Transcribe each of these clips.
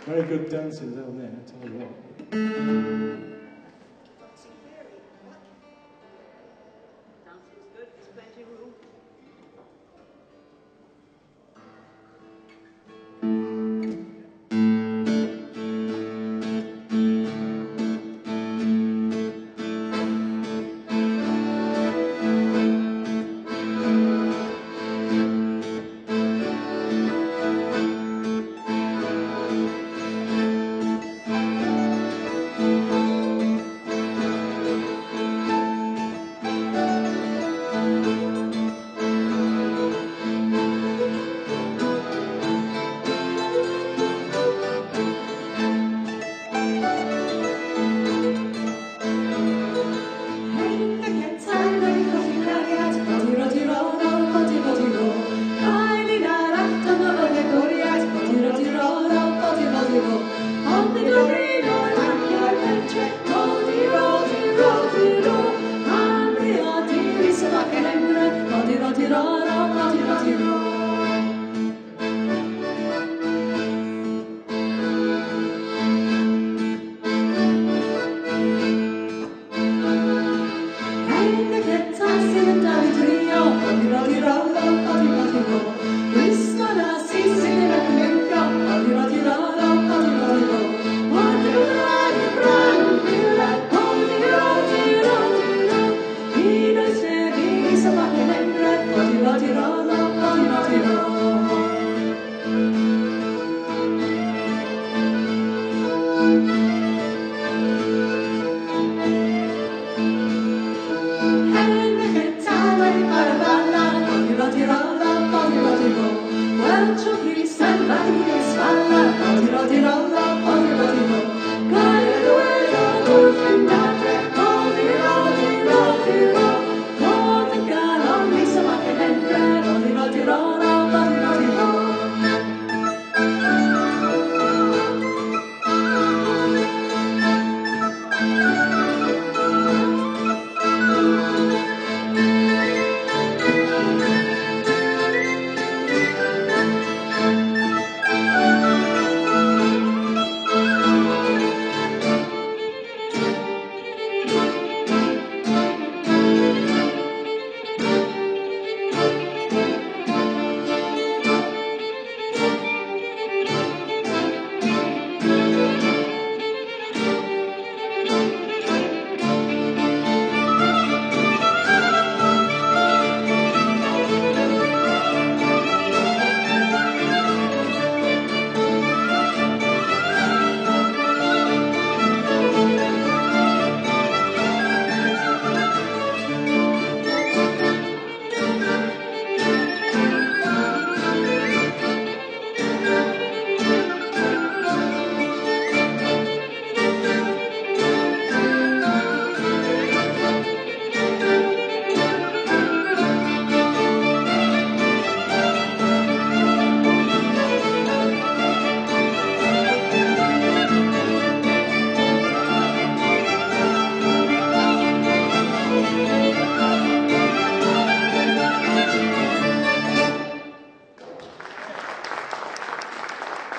Very good dancers down there, I tell you what. Dancing's good, there's plenty of room.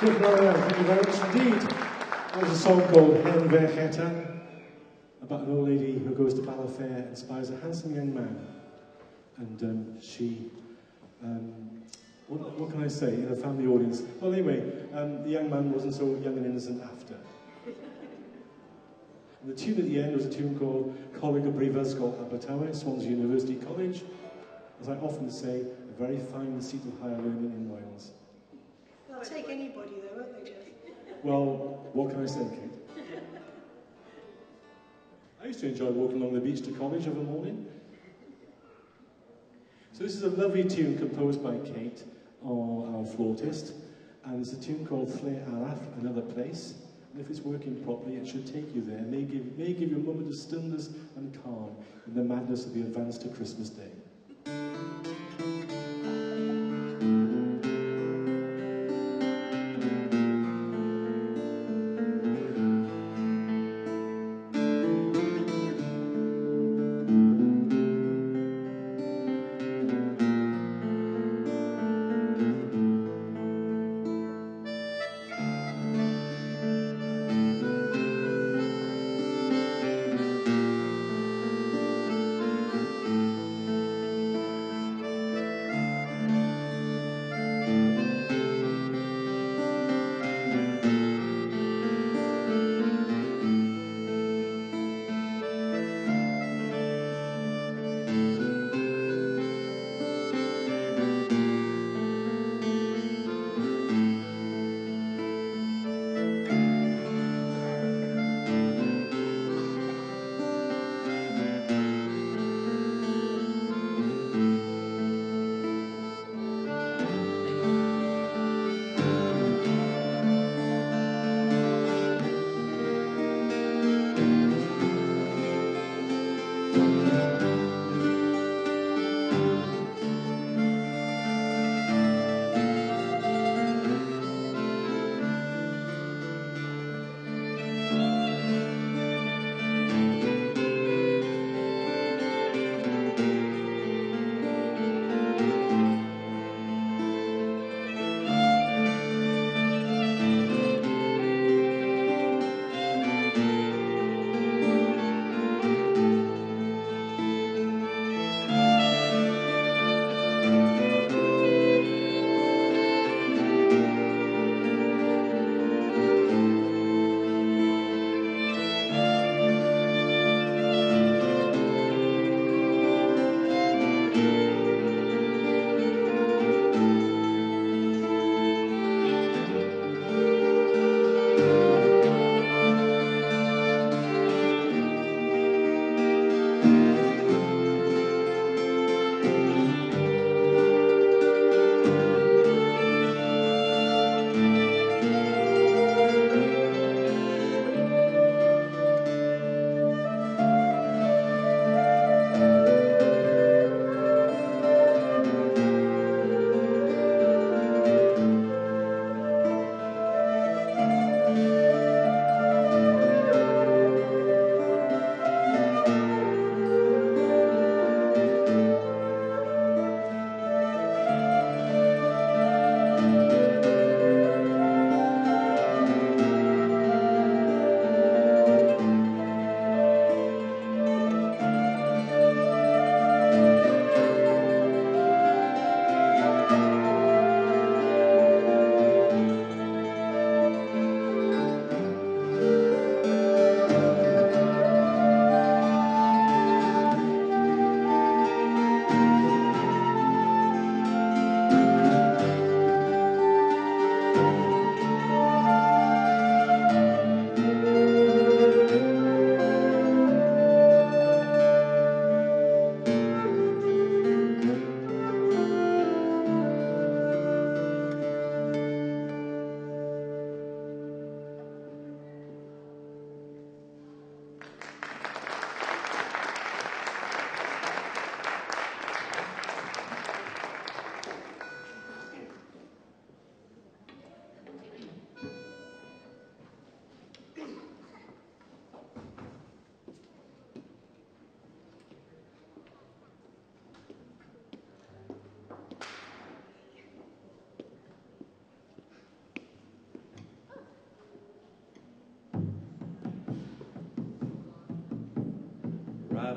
Thank you very much indeed. That was a song called Hen Vercheta, about an old lady who goes to Bala Fair and spies a handsome young man. And what can I say in a family audience? Well, anyway, the young man wasn't so young and innocent after. And the tune at the end was a tune called Coleg y Brifysgol Abertawe, Swansea University College. As I often say, a very fine seat of higher learning in Wales. They'll take anybody though, won't they, Jeff? Well, what can I say, Kate? I used to enjoy walking along the beach to college of a morning. So this is a lovely tune composed by Kate, our flautist, and it's a tune called Lle Arall, Another Place. And if it's working properly, it should take you there. May give you a moment of stillness and calm in the madness of the advance to Christmas Day.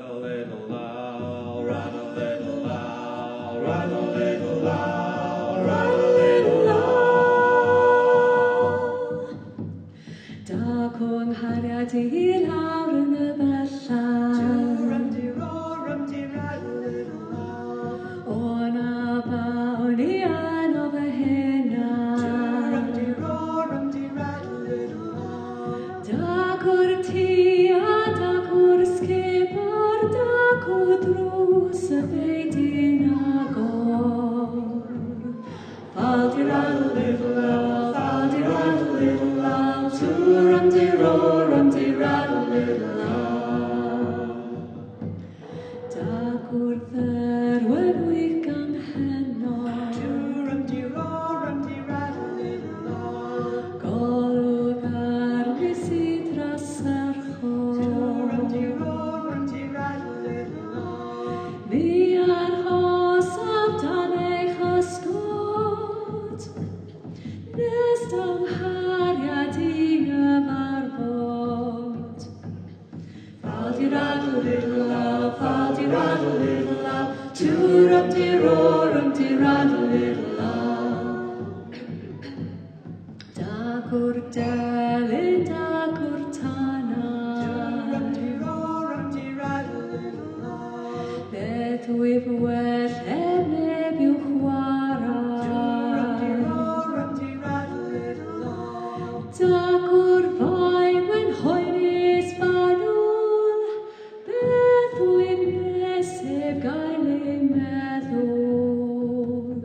little low, run a little low, run a little low, run a little low. Da cwng hariad I lawr yn y bella. Rum-de-ro, rum-de-rad, a little low. O na bawn I anodd y hynna. Rum-de-ro, rum-de-rad, a little low. Da gwr ti a da gwr sgubor, da gwr drws y beidyn agor. Fal-de-rad, a little low, fal-de-rad, a little low, to rum-de-ro, rum-de-rad, a little low. Da gwr dderwen wyg am heno. Rum-de-ro, rum-de-rad, a little low. Golwg ar nes I dros yr chor. Rum-de-ro, rum-de-rad, a little low. Mi arhos amdan eich ysgod, nes damhariad I gyfarfod. Fal-de-rad, a little low, fal-de-rad, a little low, to rum-de-ro, rum-de-rad, a little low. Da gwr delyn, da gwr tana. Rum-de-ro, rum-de-rad, a little low. Beth wyf well neb i'w chwarae. Rum-de-ro, rum-de-rad, a little low. Da gwr fai mewn hoenis fanwl, beth wyf nesef gael ei meddwl.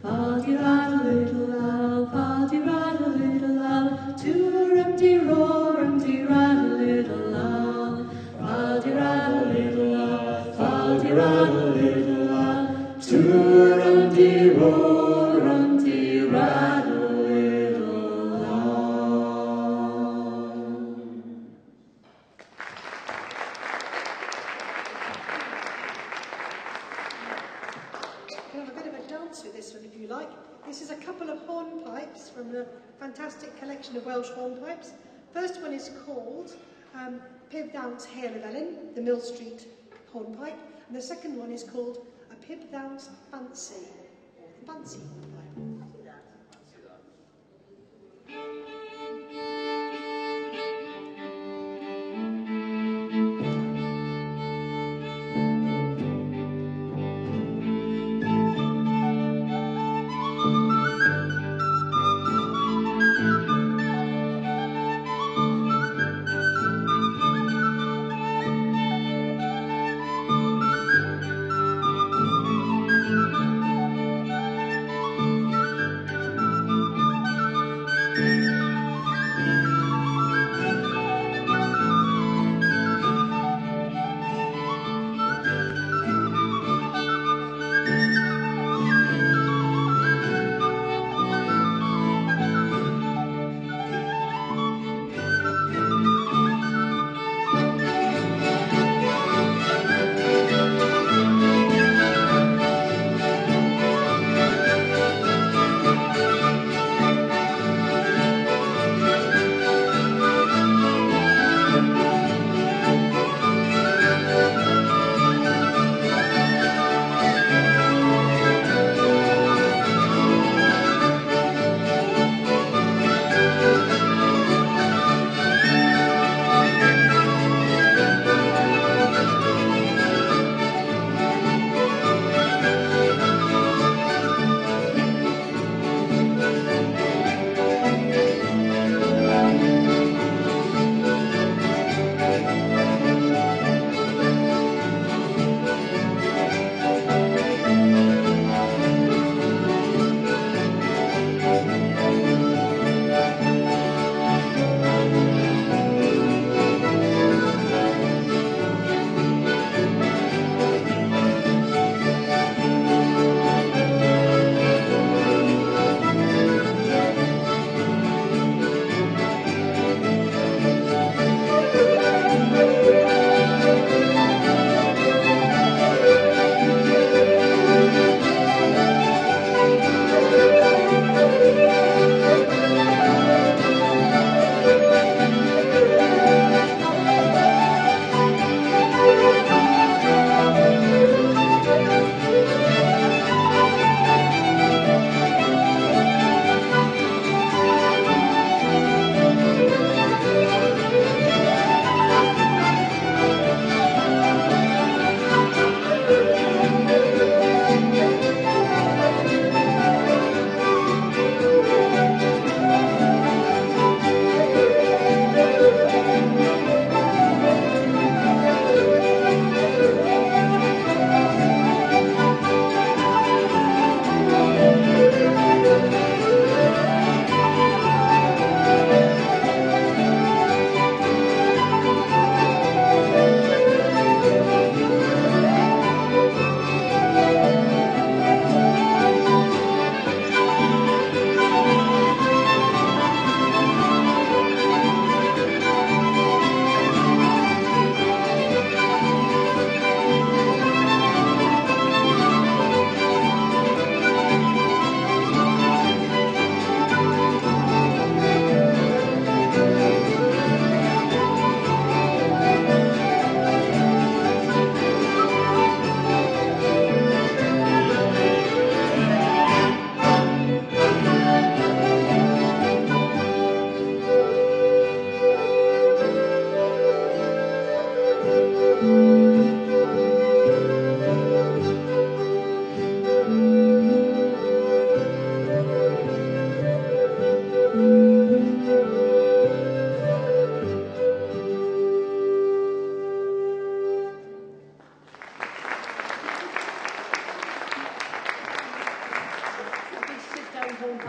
Fal-de-rad, a little low, fal-de-rad, a little low, to rum-de-ro, rum-de-rad, a little low. Fal-de-rad, a little low, fal-de-rad, a little low, to rum-de-ro, rum-de-rad, a little low. You can have a bit of a dance with this one if you like. This is a couple of hornpipes from the fantastic collection of Welsh hornpipes. First one is called Pib Dawns Hail of Ellen, the Mill Street hornpipe. And the second one is called A Pib Dawns Fancy, or the Fancy hornpipe.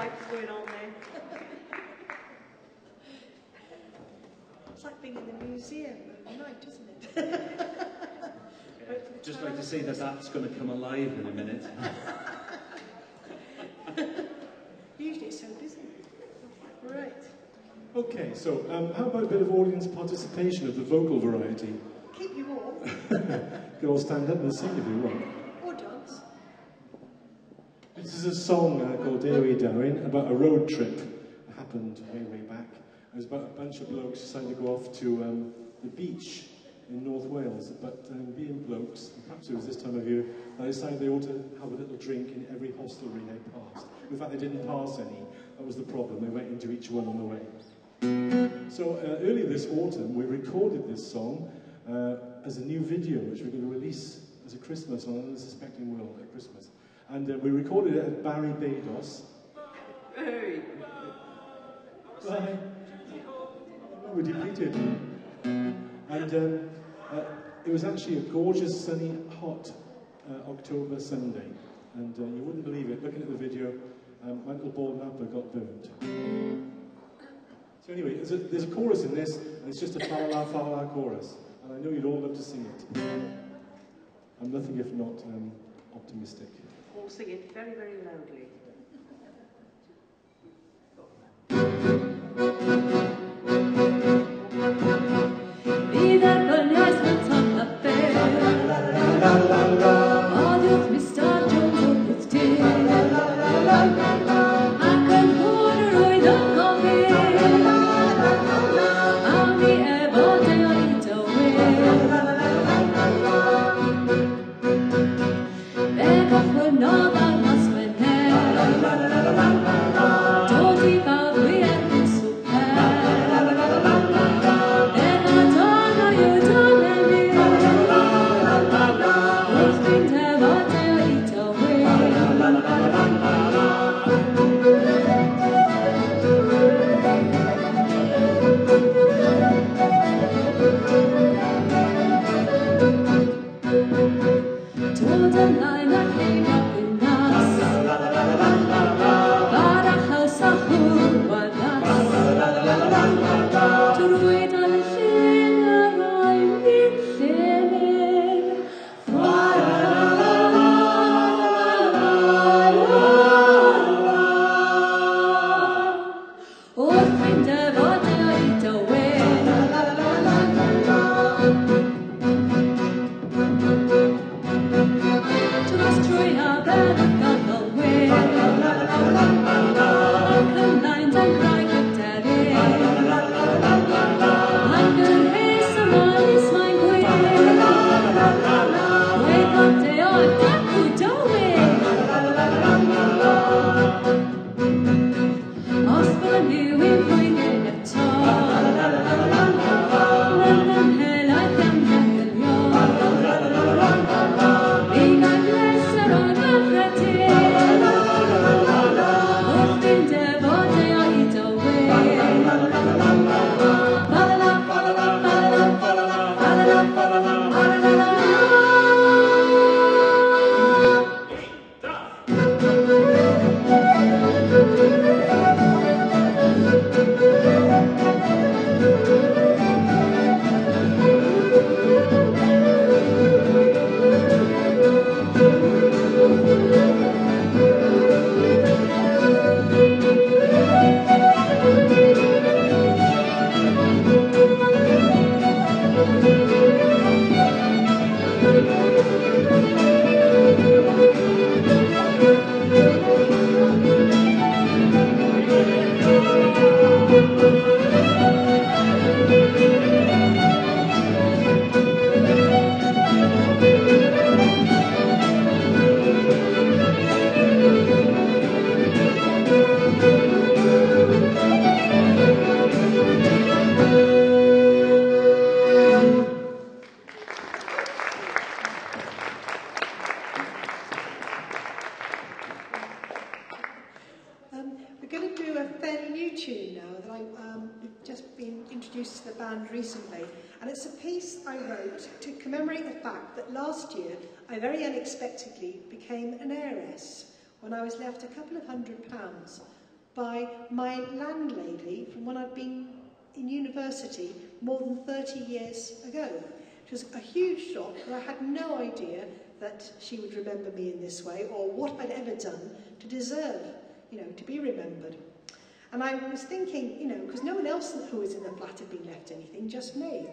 pipes going on there. It's like being in the museum overnight, isn't it? Just like to say that that's going to come alive in a minute. Usually it's so busy. Right. Okay, so how about a bit of audience participation of the vocal variety? Keep you warm. You can all stand up and sing if you want. Or dance. This is a song called Dewi Darwin about a road trip that happened way, way back. It was about a bunch of blokes decided to go off to the beach in North Wales, but being blokes, and perhaps it was this time of year, they decided they ought to have a little drink in every hostelry they passed. In fact, they didn't pass any. That was the problem. They went into each one on the way. So earlier this autumn, we recorded this song as a new video, which we're going to release as a Christmas on an Unsuspecting World at Christmas. And we recorded it at Barbados. Hey! Bye. We depleted. And it was actually a gorgeous, sunny, hot October Sunday. And you wouldn't believe it, looking at the video, my little bald napper got burned. So anyway, there's a chorus in this, and it's just a fa-la, fa-la chorus. And I know you'd all love to sing it. I'm nothing if not optimistic. All sing it very, very loudly. Recently, and it's a piece I wrote to commemorate the fact that last year I very unexpectedly became an heiress when I was left a couple of £100 by my landlady from when I'd been in university more than 30 years ago. It was a huge shock, and I had no idea that she would remember me in this way or what I'd ever done to deserve, to be remembered. And I was thinking, because no one else who was in the flat had been left anything, just me.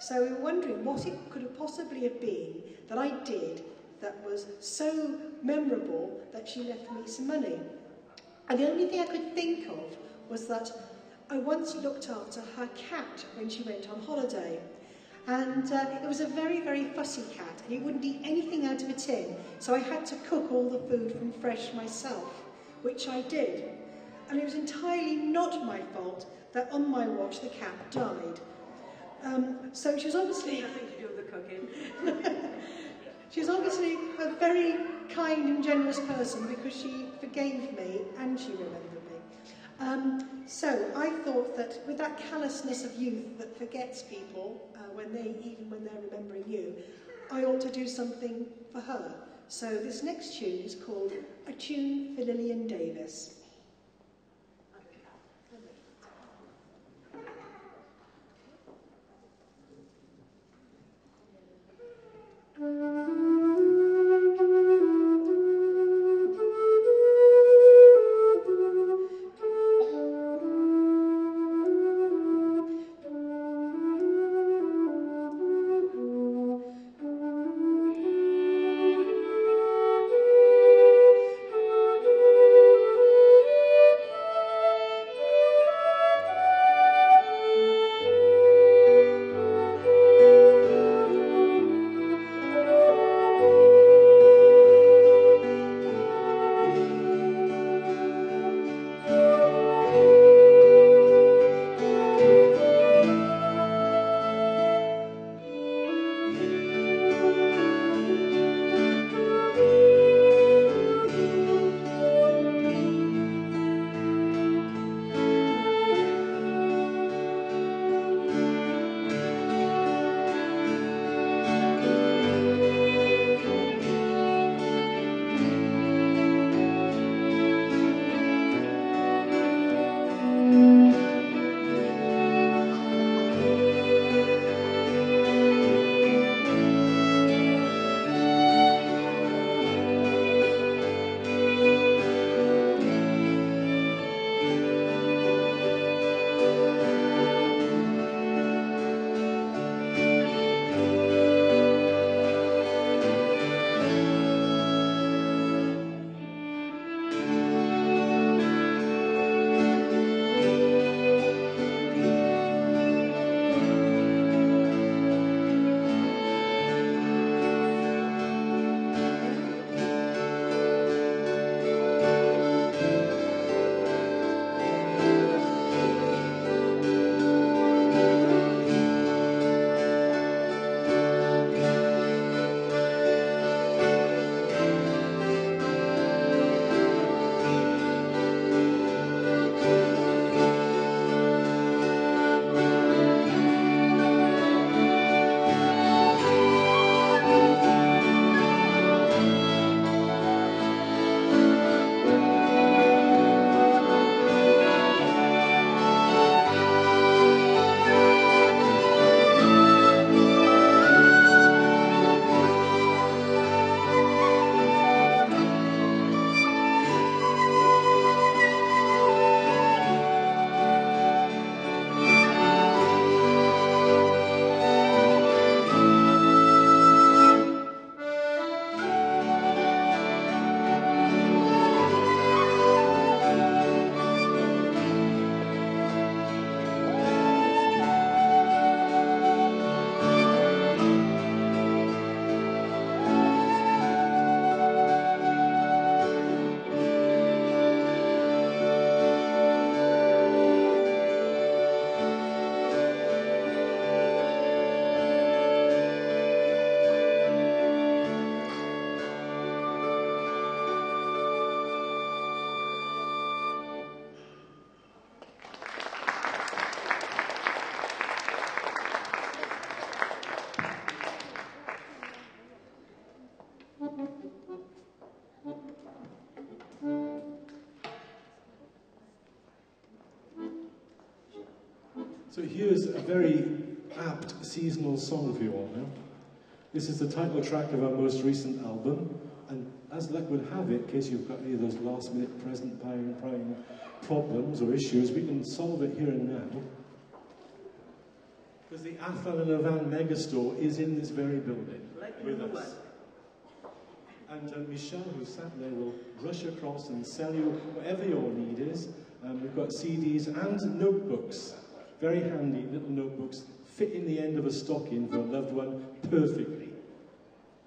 So we were wondering what it could have possibly have been that I did that was so memorable that she left me some money. And the only thing I could think of was that I once looked after her cat when she went on holiday. And it was a very, very fussy cat, and it wouldn't eat anything out of a tin, so I had to cook all the food from fresh myself, which I did. And it was entirely not my fault that on my watch the cat died. So she was obviously... Nothing to do with the cooking. She was obviously a very kind and generous person because she forgave me and she remembered me. So I thought that with that callousness of youth that forgets people even when they're remembering you, I ought to do something for her. So this next tune is called A Tune for Lillian Davis. So here's a very apt seasonal song for you all now. This is the title track of our most recent album, and as luck would have it, in case you've got any of those last-minute present buying problems or issues, we can solve it here and now. Because the Allan Yn Y Fan megastore is in this very building with us. And Michelle, who sat there, will rush across and sell you whatever your need is. We've got CDs and notebooks. Very handy little notebooks, fit in the end of a stocking for a loved one perfectly.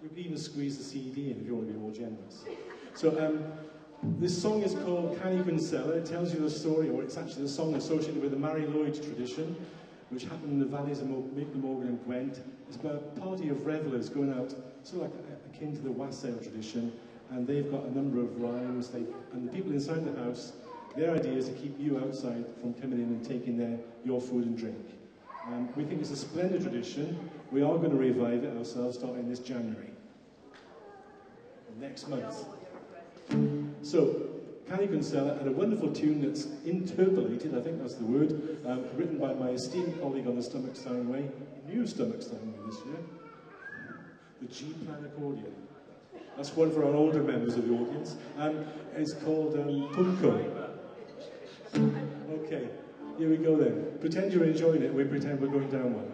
You can even squeeze the CD in if you want to be more generous. So this song is called Can You Consella. It tells you the story, or it's actually the song associated with the Mary Lloyd tradition, which happened in the valleys of Maple Morgan and Gwent. It's about a party of revellers going out, sort of like akin to the wassail tradition, and they've got a number of rhymes, and the people inside the house, their idea is to keep you outside from coming in and taking your food and drink. We think it's a splendid tradition. We are going to revive it ourselves starting this January, next month. So, Can You Consella, and a wonderful tune that's interpolated, I think that's the word, written by my esteemed colleague on the Stomach Steinway, new Stomach Steinway this year, the G-plan accordion. That's one for our older members of the audience. It's called Punko. Okay, here we go then. Pretend you're enjoying it, we pretend we're going down one.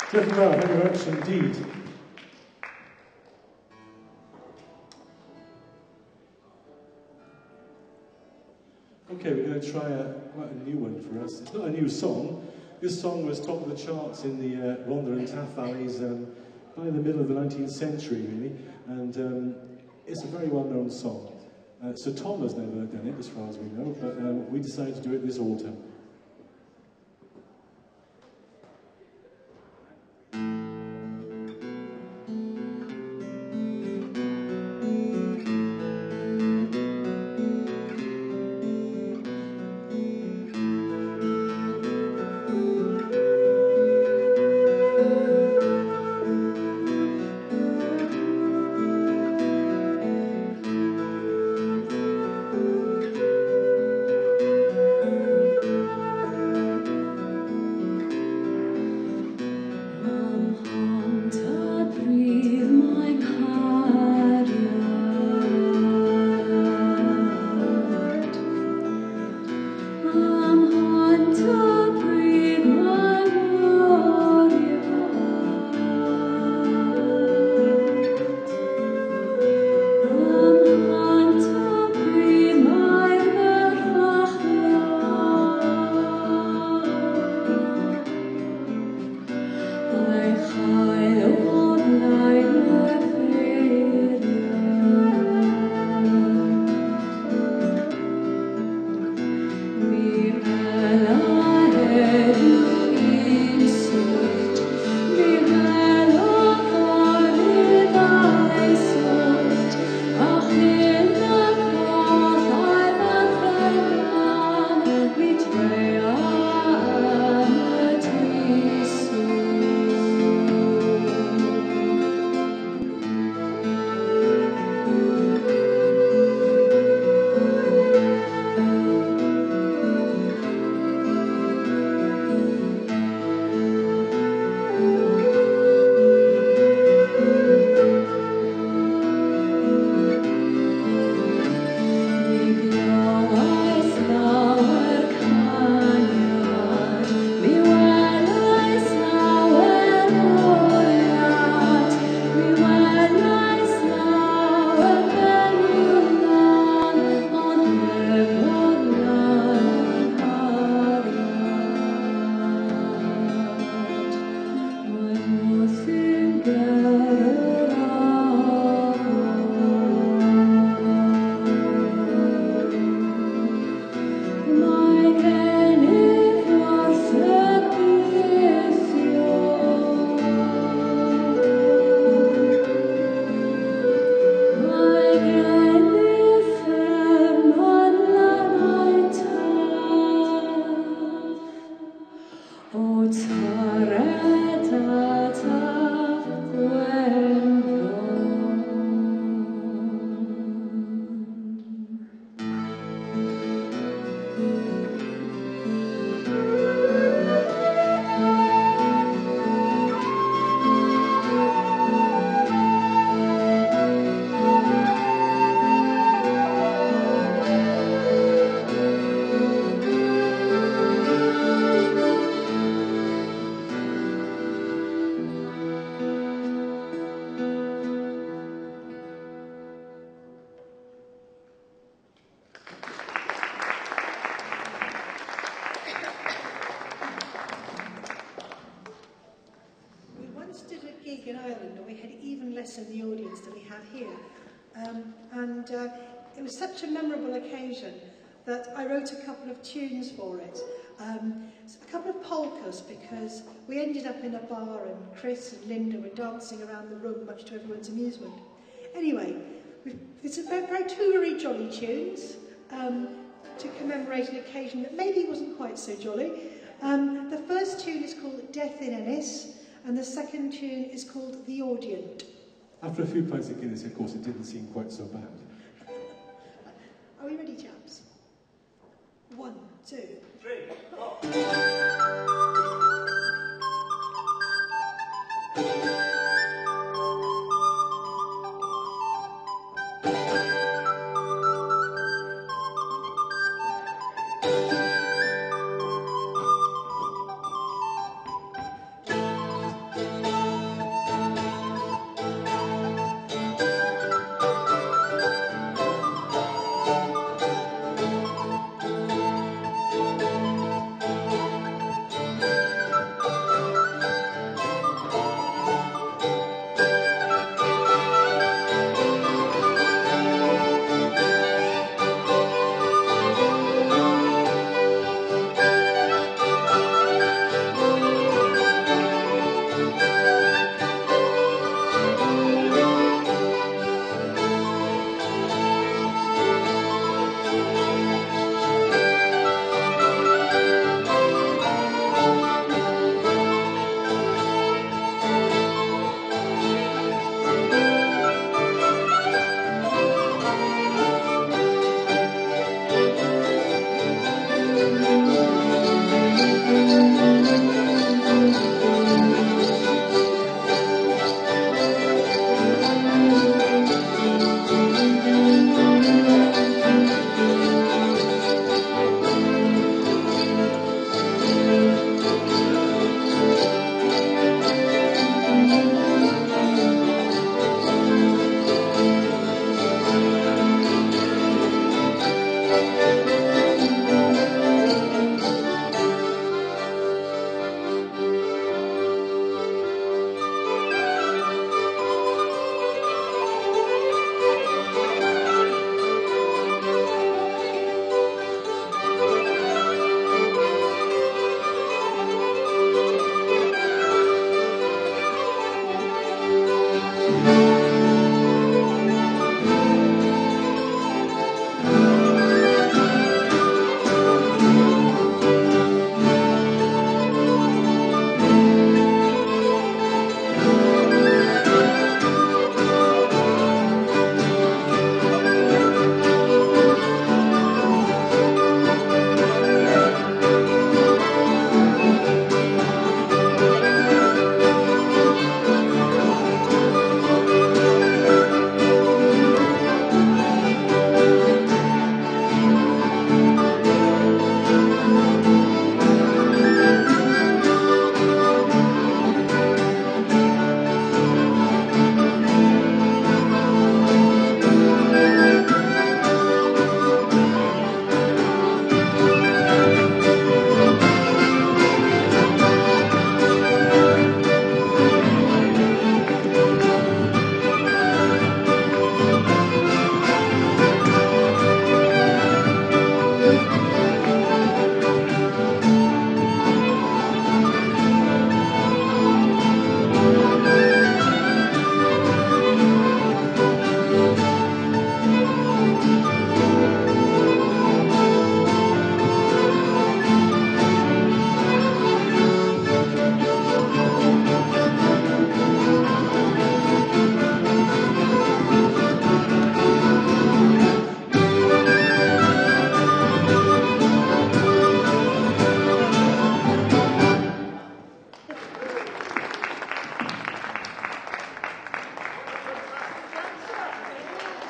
Thank you very much indeed. Okay, we're going to try quite a new one for us. It's not a new song. This song was top of the charts in the Rhondda and Taff Valleys by the middle of the 19th century, really. And it's a very well-known song. So Tom has never done it, as far as we know, but we decided to do it this autumn. gig in Ireland and we had even less in the audience than we had here. It was such a memorable occasion that I wrote a couple of tunes for it. A couple of polkas, because we ended up in a bar and Chris and Linda were dancing around the room, much to everyone's amusement. Anyway, it's a very toury jolly tunes to commemorate an occasion that maybe wasn't quite so jolly. The first tune is called Death in Ennis, and the second tune is called The Audient. After a few pints of Guinness, of course, it didn't seem quite so bad. Are we ready, chaps? 1, 2, 3, 4.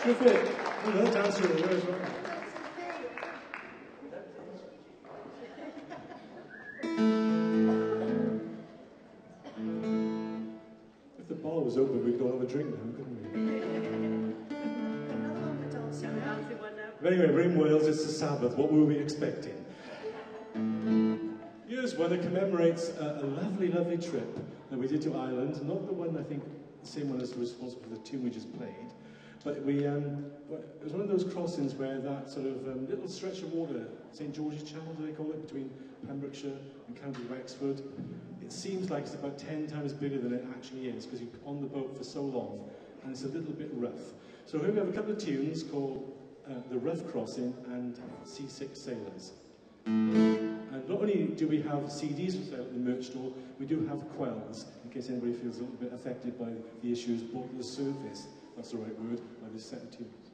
Terrific. Another dancer in there as well. If the bar was open, we could all have a drink now, couldn't we? Another one for dancing. Dancing one now. But anyway, we're in Wales, it's the Sabbath. What were we expecting? Here's one that commemorates a lovely, lovely trip that we did to Ireland. Not the one, I think, the same one as responsible for the tune we just played. But it was one of those crossings where that sort of little stretch of water, St George's Channel, do they call it, between Pembrokeshire and County Wexford, it seems like it's about 10 times bigger than it actually is, because you're on the boat for so long, and it's a little bit rough. So here we have a couple of tunes called The Rough Crossing and Seasick Sailors. And not only do we have CDs for sale at the merch store, we do have quells, in case anybody feels a little bit affected by the issues brought to the surface, that's the right word, by this set of tunes.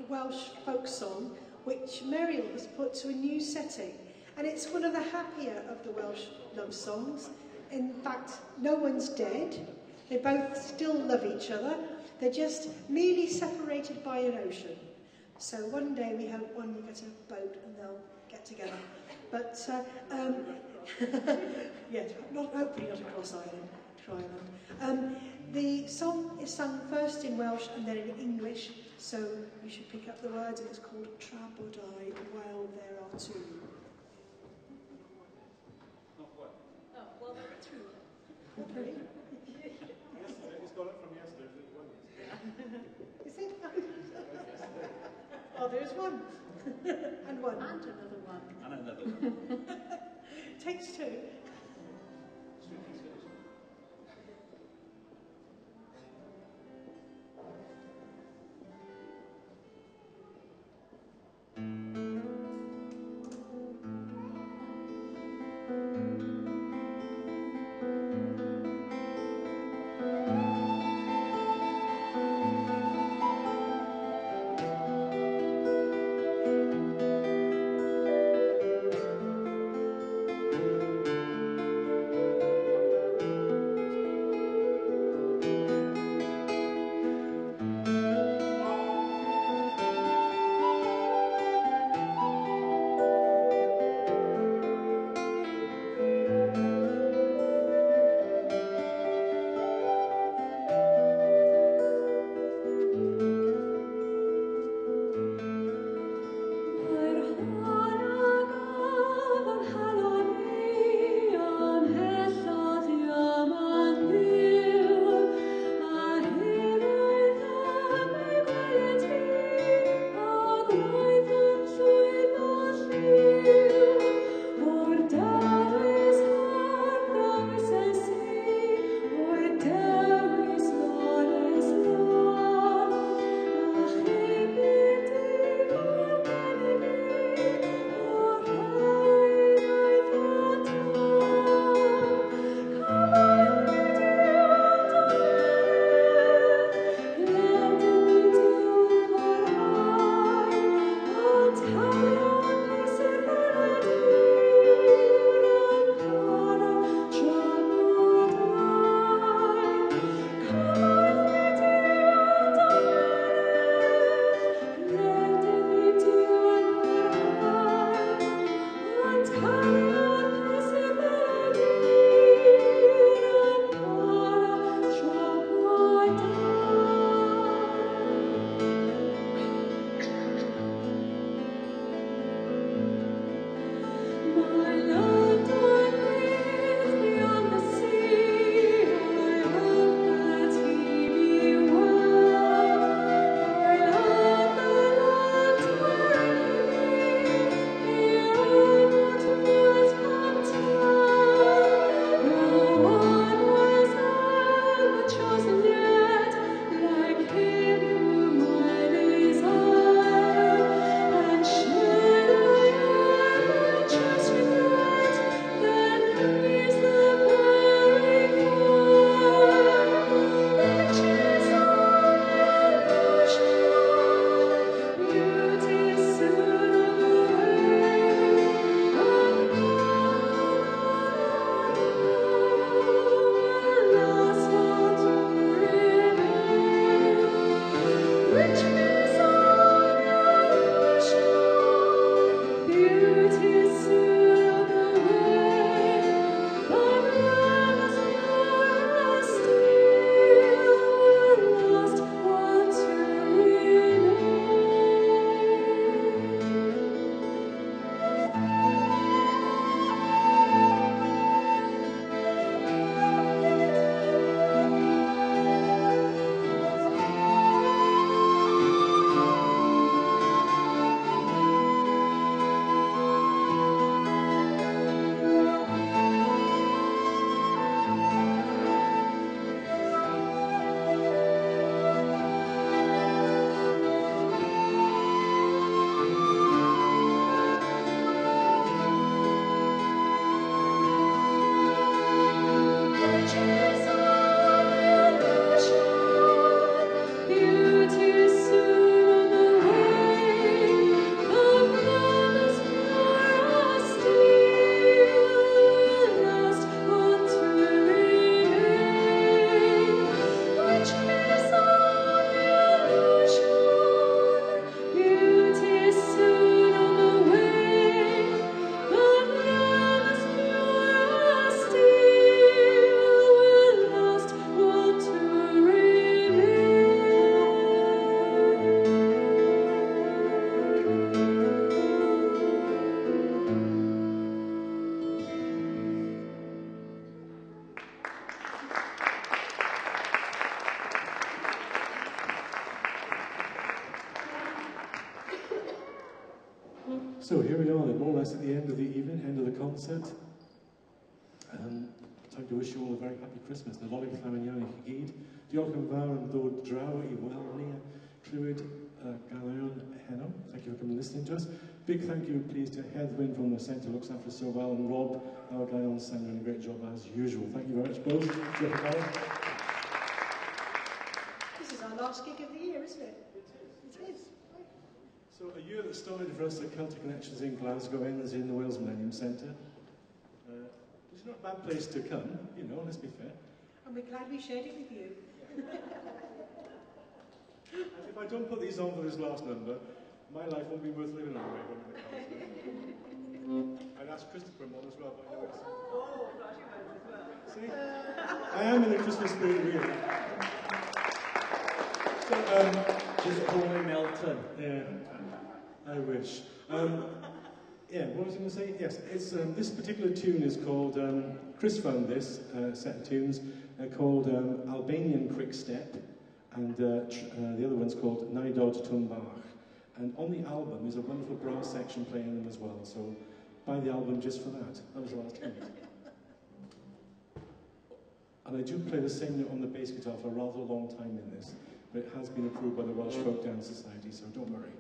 Welsh folk song which Muriel has put to a new setting, and it's one of the happier of the Welsh love songs. In fact, no one's dead. They both still love each other. They're just merely separated by an ocean. So one day we hope one will get a boat and they'll get together. But, yeah, hopefully not across Ireland. The song is sung first in Welsh and then in English, so you should pick up the words, and it's called Tra Bodau While There Are Two. Well, there are two. Okay. He's got it from yesterday. Is it? Oh, there's one. And one. And another one. And another one. Takes two. So here we are, more or less at the end of the evening, end of the concert. Time to wish you all a very happy Christmas. Na Lolig Llawen i chi gyd. Diolch yn fawr am ddod draw I weld ni a clywed Galon heno. Thank you for coming and listening to us. Big thank you, please, to Heddwyn from the centre, looks after us so well, and Rob, our guy on sound, doing a great job as usual. Thank you very much, both. This is our last gig of the year, isn't it? It is. So a year that started for us at Celtic Connections in Glasgow ends in the Wales Millennium Centre. Which is not a bad place to come, you know, let's be fair. And we're glad we shared it with you. And if I don't put these on for this last number, my life won't be worth living anyway when I'm in the concert. I'd ask Christopher one as well, but I know it's... Oh, right, you went as well. See? I am in the Christmas spirit, really. So, Just Paul Melton. yeah, I wish. Yeah, what was I going to say? Yes, it's this particular tune is called, Chris found this set of tunes called Albanian Quick Step, and the other one's called Naidod Tumbach. And on the album is a wonderful brass section playing them as well, so buy the album just for that. That was the last hint. And I do play the same note on the bass guitar for a rather long time in this, but it has been approved by the Welsh Folk Dance Society, so don't worry.